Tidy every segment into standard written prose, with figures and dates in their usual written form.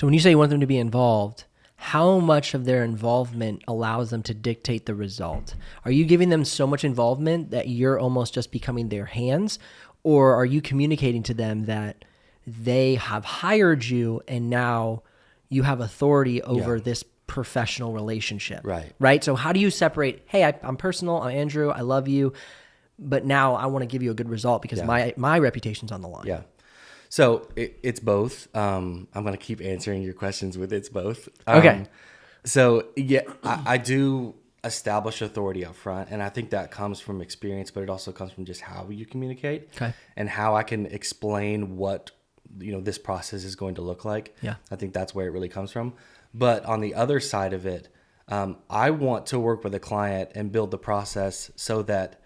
So when you say you want them to be involved, how much of their involvement allows them to dictate the result? Are you giving them so much involvement that you're almost just becoming their hands? Or are you communicating to them that they have hired you and now you have authority over this professional relationship? Right. Right? So how do you separate, hey, I'm personal, I'm Andrew, I love you, but now I want to give you a good result because my reputation's on the line. Yeah. So it's both. I'm going to keep answering your questions with it's both. Okay. So yeah, I do establish authority up front, and I think that comes from experience, but it also comes from just how you communicate and how I can explain what, this process is going to look like. Yeah. I think that's where it really comes from. But on the other side of it, I want to work with a client and build the process so that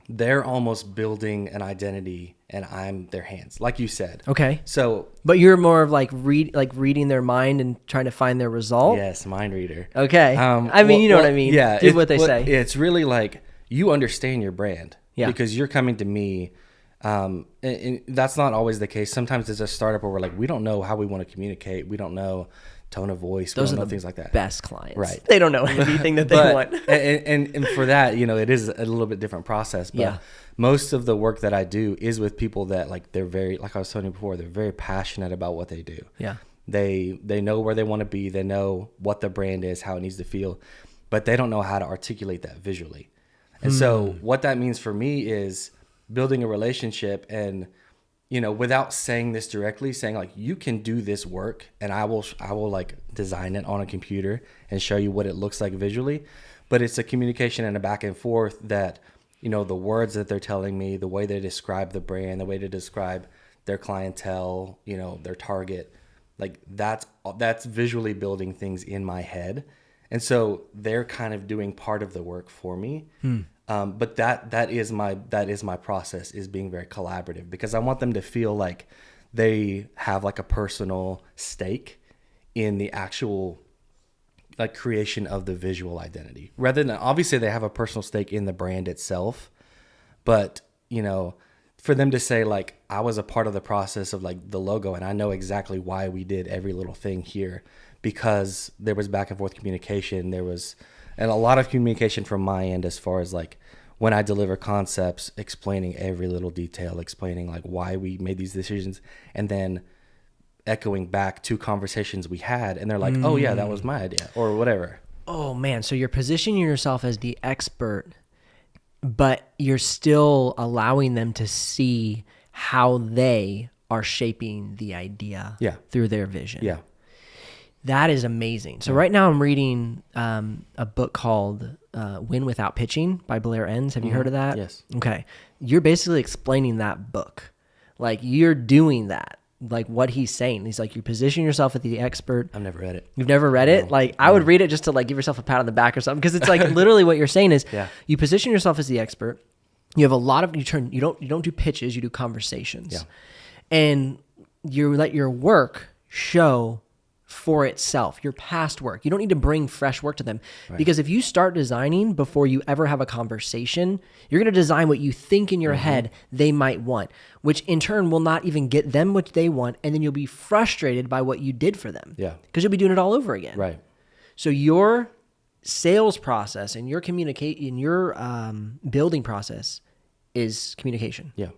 they're almost building an identity and I'm their hands, like you said. Okay. So, but you're more of like reading their mind and trying to find their result. yes, mind reader. Okay. I mean, you know what I mean. Yeah. Do what they say. It's really like you understand your brand because you're coming to me. And that's not always the case. Sometimes it's a startup where we're like, we don't know how we want to communicate. We don't know tone of voice. Those we are don't know the things like that. best clients. Right. They don't know anything that they want. and for that, it is a little bit different process. But most of the work that I do is with people that they're very, like I was telling you before, they're very passionate about what they do. Yeah. They know where they want to be. They know what the brand is, how it needs to feel, but they don't know how to articulate that visually. And so what that means for me is building a relationship and, without saying this directly, saying you can do this work and I will design it on a computer and show you what it looks like visually. But it's a communication and a back and forth that, the words that they're telling me, the way they describe the brand, the way they describe their clientele, their target, that's visually building things in my head. And so they're kind of doing part of the work for me. But that is my process, is being very collaborative, because I want them to feel like they have a personal stake in the actual creation of the visual identity, rather than, obviously they have a personal stake in the brand itself, but for them to say I was a part of the process of the logo and I know exactly why we did every little thing here, because there was back and forth communication, and a lot of communication from my end as far as when I deliver concepts, explaining every little detail, explaining why we made these decisions, and then echoing back to conversations we had, and they're like, oh yeah, that was my idea, or whatever. Oh man, so you're positioning yourself as the expert, but you're still allowing them to see how they are shaping the idea through their vision. Yeah. That is amazing. So right now I'm reading a book called Win Without Pitching by Blair Enns. Have you heard of that? Yes. Okay. You're basically explaining that book. You're doing that. What he's saying. He's you position yourself as the expert. I've never read it. You've never read it? I would read it just to give yourself a pat on the back or something, because it's literally what you're saying is you position yourself as the expert. You have a lot of, you don't do pitches, you do conversations. Yeah. And you let your work show for itself, your past work. You don't need to bring fresh work to them, because if you start designing before you ever have a conversation, you're going to design what you think in your head they might want, which in turn will not even get them what they want. And then you'll be frustrated by what you did for them. Yeah. Because you'll be doing it all over again. Right. So your sales process and your building process is communication. Yeah.